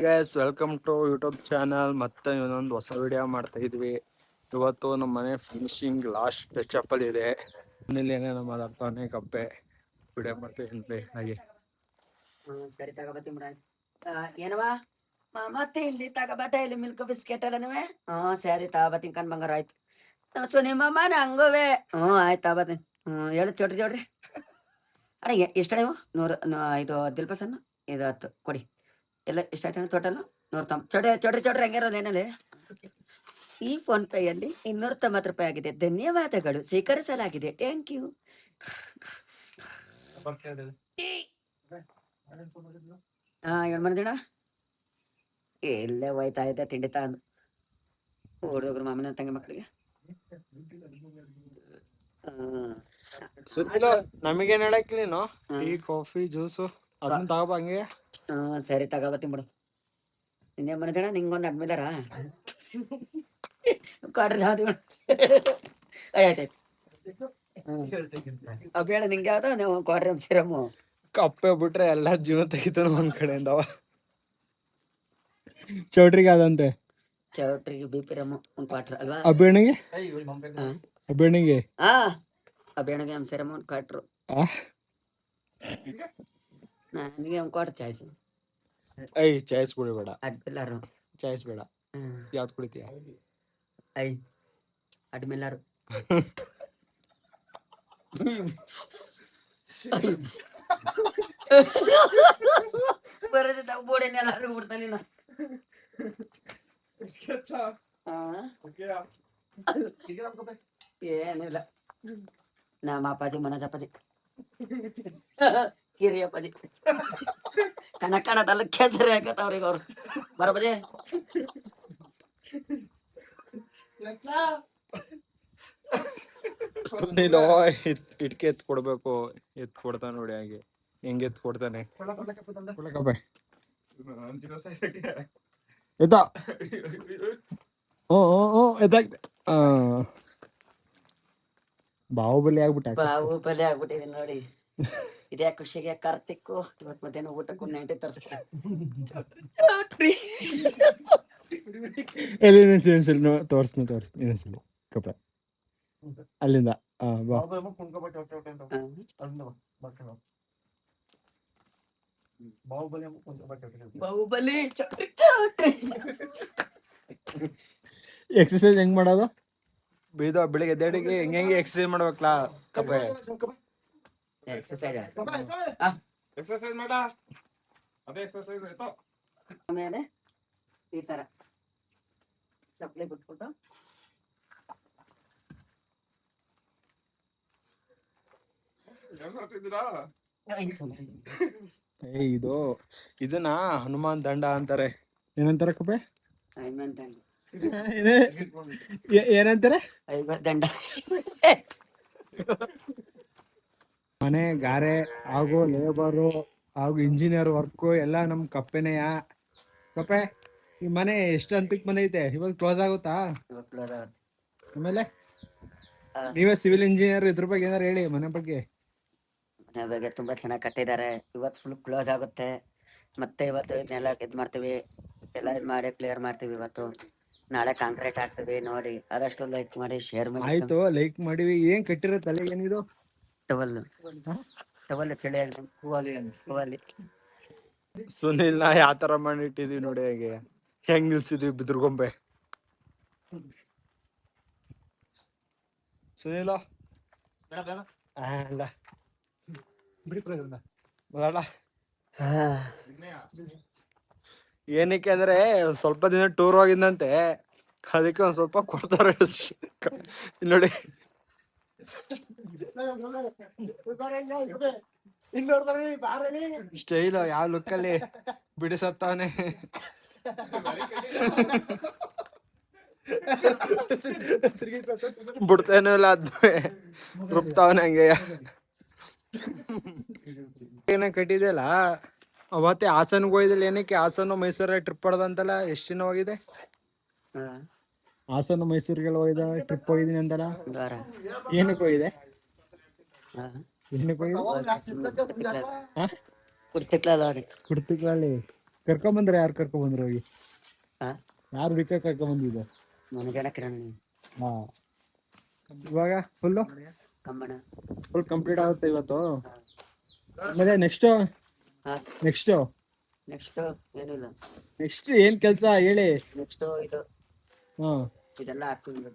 Guys welcome to YouTube channel. ಮತ್ತೆ ಇನ್ನೊಂದು ಹೊಸ ವಿಡಿಯೋ ಮಾಡ್ತಾ ಇದ್ವಿ. ಇವತ್ತು ನಮ್ಮ ಮನೆ ಫಿನಿಶಿಂಗ್ ಲಾಸ್ಟ್ ಟಚ್ ಅಪ್ ಅಲ್ಲಿ ಇದೆ. ಮನೇಲಿ ಏನೇನೋ ಮಾತಾಡ್ತಾನೆ ಕಪ್ಪೆ ವಿಡಿಯೋ ಮಾಡ್ತಾ ಇದ್ವಿ. ಹಾಗೆ ಸರಿ ತಗೋಬತ್ತಿ ಬಿಡ. ಏನವಾ ಮತ್ತೆ ಇಲ್ಲಿ ತಗೋಬತ್ತ ಇಲ್ಲಿ ಮಿಲ್ಕ್ ಬಿಸ್ಕೆಟ್ ಎಲ್ಲನವೆ. ಸರಿ ತಗೋಬತ್ತೀನಿ ಕಣ್ ಬಂಗಾರ. ಆಯ್ತು ಸೊ ನಿಮ್ಮಮ್ಮ ನಂಗುವೆ. ಆಯ್ತು ತಗೋಬತ್ತೀನಿ. ಹೇಳು ಚೋಟ್ರಿ ಚೋಡ್ರಿ. ಅಣ್ಣ ಎಷ್ಟು ನೀವು 100 ಇದು ದಿಲ್ಪಸನ್ನು ಇದು 10 ಕೊಡಿ. ಎಲ್ಲ ಎಷ್ಟಾಯ್ತು ಟೋಟಲ್ 190. ಚೋಟ್ರಿ ಚೋಟ್ರಿ ಹಂಗಿರೋದು ಏನಲ್ಲಿ. ಈ ಫೋನ್ ಪೇಯಲ್ಲಿ 290 ರೂಪಾಯಿ ಆಗಿದೆ. ಧನ್ಯವಾದಗಳು, ಸ್ವೀಕರಿಸಲಾಗಿದೆ. Thank you. ಏಳು ಮಂದಿಣ ಎಲ್ಲೇ ಹೋಯ್ತಾ ಇದ್ದೆ ತಿಂಡಿ ತಂದು ಹುಡುಗರು ಮಾಮನ ತಂಗಿ ಮಕ್ಕಳಿಗೆ. ನಮಗೇನ್ ಹೇಳಕ್ ನೀನು ಟೀ ಕಾಫಿ ಜ್ಯೂಸು ಅದನ್ನ ತಗೋಬ ಹಂಗೆ. ಸರಿ ತಗೋಬತ್ತೀನಿ ಬಿಡು. ಇನ್ನೇ ಮನದಣ ನಿಂಗೊಂದು ಅಡ್ಮಿಲರ ಕೊಡ್ರಿ ಯಾವ್ದು ಆಯ್ತಾಯ್ತು. ಬೇಡ ನಿಂಗೆ ಯಾವ್ದು ನೀವು ಕೊಡ್ರಿ ಸಿರಮು. ಕಪ್ಪೆ ಬಿಟ್ರೆ ಎಲ್ಲಾ ಜೀವ ತೆಗಿತಾನ ಒಂದ್ ಕಡೆಯಿಂದವ. ಚೌಟ್ರಿಗೆ ಅದಂತೆ ಚೌಟ್ರಿಗೆ BP ರಮ್ಮು ಒಂದು ಕ್ವಾಟ್ರ್ ಅಲ್ವಾ. ಅಬೇಣಿಗೆ ಅಬೇಣಿಗೆ ಅಬೇಣಿಗೆ ಸಿರಮು ಒಂದು ಕ್ವಾಟ್ರು. ನನಗೆ ಒಂದು ಕ್ವಾಟ್ರ್ ಚಾಯ್ಸ್. ಚಾಯ್ಸ್ ಕುಡಿಬೇಡ. ಅಡ್ಮಿಲ್ಲರು ಚಾಯ್ಸ್ ಬೇಡ. ಯಾವ್ದು ಕುಡಿತೀಯ? ಅಡ್ಮಿಲ್ಲರು ಬರೋದಿದ್ದ ಬೋಡೆನೆಲ್ಲ ಬಿಡ್ತಾನೆ. ಏನಿಲ್ಲ ನಮ್ಮ ಅಪ್ಪಾಜಿ ಮನೋಜ್ ಅಪ್ಪಾಜಿ ಕಿರಿ ಅಪ್ಪಾಜಿ ಕಣದಲ್ಲ ಕೆಸರಿ ಹಾಕತ್ತ ಅವ್ರಿಗೆ ಅವ್ರು ಬರಬಜೆ. ಇಟ್ಕೆ ಎತ್ ಕೊಡ್ಬೇಕು. ಎತ್ ಕೊಡ್ತಾನೆ ನೋಡಿ ಹಾಗೆ ಹೆಂಗೆ ಎತ್ ಕೊಡ್ತಾನೆ. ಬಾಹುಬಲಿ ಆಗ್ಬಿಟ್ಟಿದೆ ನೋಡಿ. ಇದೇ ಖುಷಿಗೆ ಕಾರ್ತಿಕ್ ಇವತ್ ಮಧ್ಯಾಹ್ನ ಊಟಕ್ಕೂ 90 ತೋರ್ಸ್ತೀನಿ ಇನ್ನೊಂದ್ಸಲಿ ಕಪ್ಪ ಅಲ್ಲಿಂದ. ಬಾಹುಬಲಿ ಎಕ್ಸರ್ಸೈಸ್ ಹೆಂಗ್ ಮಾಡೋದು? ಬೆಳಿಗ್ಗೆ ಎದ್ದೇಳಿಗೆ ಹೆಂಗೆ ಎಕ್ಸರ್ಸೈಸ್ ಮಾಡ್ಬೇಕಲ್ಲ ಕಪ್ಪೆ. ಎಕ್ಸರ್ಸೈಸ್ ಮಾಡ ಅದೇ ಎಕ್ಸರ್ಸೈಸ್ ಆಯ್ತು. ಆಮೇಲೆ ಈ ತರ ಚಪ್ಪಲಿ ಬಿಟ್ಬಿಟ್ಟು ಇದನ್ನ ಹನುಮಾನ್ ದಂಡ ಅಂತಾರೆ. ಏನಂತಾರೆ ಕಪ್ಪೆ? ಹನುಮಾನ್ ದಂಡ ಏನಂತಾರೆ? ದಂಡ. ಮನೆ ಗಾರೆ ಹಾಗೂ ಲೇಬರು ಹಾಗೂ ಇಂಜಿನಿಯರ್ ವರ್ಕ್ ಎಲ್ಲ ನಮ್ ಕಪ್ಪೆನೆಯ. ಕಪ್ಪೆ ಈ ಮನೆ ಎಷ್ಟು ಹಂತಕ್ಕೆ ಮನೆ ಐತೆ? ಇವಾಗ ಕ್ಲೋಸ್ ಆಗುತ್ತಾ? ಆಮೇಲೆ ನೀವೇ ಸಿವಿಲ್ ಇಂಜಿನಿಯರ್, ಇದ್ರ ಬಗ್ಗೆ ಏನಾರು ಹೇಳಿ ಮನೆ ಬಗ್ಗೆ. ಮನೆ ಬಗ್ಗೆ ತುಂಬಾ ಚೆನ್ನಾಗಿ ಕಟ್ಟಿದ್ದಾರೆ. ಇವತ್ತು ಫುಲ್ ಕ್ಲೋಸ್ ಆಗುತ್ತೆ. ಮತ್ತೆ ಇವತ್ತು ಇದನ್ನೆಲ್ಲ ಇದ್ ಮಾಡ್ತೀವಿ, ಎಲ್ಲ ಇದ್ ಮಾಡಿ ಕ್ಲಿಯರ್ ಮಾಡ್ತೀವಿ. ಇವತ್ತು ನಾಳೆ ಕಾಂಕ್ರೀಟ್ ಹಾಕ್ತೀವಿ. ನೋಡಿ ಆದಷ್ಟು ಲೈಕ್ ಮಾಡಿ ಶೇರ್ ಮಾಡಿ. ಆಯ್ತು, ಲೈಕ್ ಮಾಡಿವಿ. ಏನ್ ಕಟ್ಟಿರೋ ತಲೆಗೆ ಏನಿದು? ಟವಲ್ ಚಳಿ ಹೂವಲ್ಲಿ ಸುನಿಲ್ನ ಯಾವ ತರ ಮಾಡಿಟ್ಟಿದೀವಿ ನೋಡಿ. ಹೇಗೆ ಹೆಂಗ್ ನಿಲ್ಸಿದ್ವಿ ಬಿದ್ರಗೊಂಬೆ. ಸುನಿಲ ಏನಕ್ಕೆ ಅಂದ್ರೆ ಸ್ವಲ್ಪ ದಿನ ಟೂರ್ ಹೋಗಿದ್ದಂತೆ, ಅದಕ್ಕೆ ಒಂದ್ ಸ್ವಲ್ಪ ಕೊಡ್ತಾರೆ ನೋಡಿ. ಸ್ಟೈಲ್ ಯಾವ ಲುಕ್ಕಲ್ಲಿ ಬಿಡಿಸತ್ತವನೆ. ಬಿಡ್ತೇನೋ ಇಲ್ಲ ಅದ್ನೇ ರುಬ್ತಾವನೆ ಹಂಗೆ. ಏನ ಕಟ್ಟಿದೆಯಲ್ಲ ಅವತ್ತೆ ಹಾಸನ್ಗೆ ಹೋಗಿದ್ದಿಲ್ಲ. ಏನಕ್ಕೆ ಹಾಸನ ಮೈಸೂರ ಟ್ರಿಪ್ ಹೊಡೆದಂತಲ್ಲ? ಎಷ್ಟು ದಿನ ಹೋಗಿದೆ? ಹಾಸನ ಮೈಸೂರಿಗೆಲ್ಲ ಹೋಗಿದ ಟ್ರಿಪ್ ಹೋಗಿದೀನಿ ಅಂತಲ್ಲ. ಏನಕ್ಕೆ ಹೋಗಿದೆ? ಏನಕ್ಕೆ ಹೋಗಿದೆ? ಕುರ್ತಿಕ್ಲಲ್ಲಿ ಕುರ್ತಿಕ್ಲಲ್ಲಿ ಕರ್ಕೊಂಬಂದ್ರೆ ಯಾರು ಕರ್ಕೊಂಬಂದ್ರು ಹೋಗಿ? ಹಾ ಯಾರು ಹುಡುಕ ಕರ್ಕೊಂಬಂದಿದ್ದು? ನನಗೇನ ಕಿರಣ ಹಾ ಇವಾಗ ಫುಲ್ ಕಮ್ಮಣ ಕಂಪ್ಲೀಟ್ ಆಗುತ್ತೆ ಇವತ್ತು. ಆಮೇಲೆ ನೆಕ್ಸ್ಟ್ ಹಾ ನೆಕ್ಸ್ಟ್ ನೆಕ್ಸ್ಟ್ ಏನಿಲ್ಲ. ನೆಕ್ಸ್ಟ್ ಏನ್ ಕೆಲ್ಸ ಹೇಳಿ? ನೆಕ್ಸ್ಟ್ ಇದು ಹಾ ಇದೆಲ್ಲ ಹಾಕ್ತೀನಿ.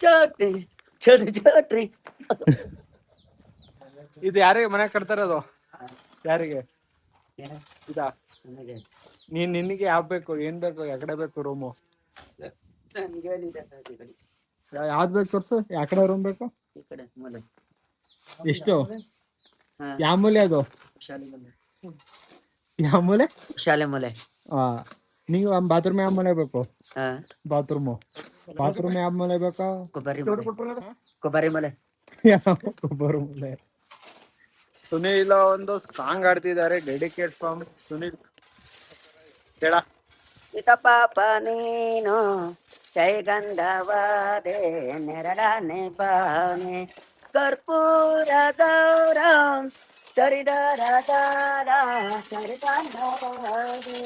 ಚೋಟ್ರಿ ಚೋಟ್ರಿ ಚೋಟ್ರಿ ಇದು ಯಾರಿಗೆ ಮನೆ ಕಟ್ತಾರದು? ಯಾರಿಗೆ ಏನ ಇದಾ? ನನಗೆ ನಿನಗೆ ಯಾವ ಬೇಕು? ಏನ್ ಬೇಕು? ಯಾಕಡೆ ಬೇಕು ರೂಮು? ನನಗೆ ಏನಿದೆ ಈ ಕಡೆ ಯಾವ್ದು ಬೇಕು ತೋರ್ಸು. ಯಾಕಡೆ ರೂಮ್ ಬೇಕು? ಈ ಕಡೆ ಮೂಲೆ. ಎಷ್ಟು? ಹಾ ಯಾವ ಮೂಲೆ ಅದು? ಶಾಲೆ ಮೂಲೆ. ಯಾವ ಮೂಲೆ? ಶಾಲೆ ಮೂಲೆ. ಹಾ ನೀವು ಬಾತ್ರೂಮ್ ಯಾವ ಮೂಲೆ ಬೇಕು? ಹಾ ಬಾತ್ರೂಮ್ ಯಾವ ಮೂಲೆ ಬೇಕಾ? ಕೊಬ್ಬರಿ ಮೂಲೆ. ಕೊಬ್ಬರಿ ಮೂಲೆ. ಕೊಬ್ಬರಿ ಮೂಲೆ. ಸುನೀಲ್ ಒಂದು ಸಾಂಗ್ ಆಡ್ತಿದ್ದಾರೆ, ಡೆಡಿಕೇಟ್ ಫ್ರಮ್ ಸುನೀಲ್. ಹೇಳ. ಇತ ಪಾಪ ನೀನು ಸೈಗಂಧವಾದೆ ನೆರಳನೆ ಬಾನೆ ಕರ್ಪೂರ ಗೌರಂ ಸರಿದಾರ ದಾರ ಸರಿದಾರೆ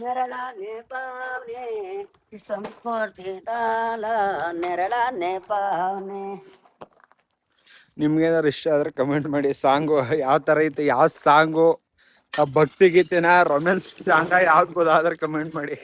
ನೆರಳನೆ ಬಾನೆ ಸಂಸ್ಕೃತಿ ದಾಲ ನೆರಳನೆ ಬಾನೆ. ನಿಮ್ಗೆ ಏನಾದ್ರು ಇಷ್ಟ ಆದ್ರೆ ಕಮೆಂಟ್ ಮಾಡಿ. ಸಾಂಗು ಯಾವ ತರ ಐತೆ, ಯಾವ ಸಾಂಗು, ಭಕ್ತಿ ಗೀತೆನ, ರೊಮ್ಯಾನ್ಸ್ ಸಾಂಗ ಯಾವ್ದು ಗೊತ್ತಾದ್ರೆ ಕಮೆಂಟ್ ಮಾಡಿ.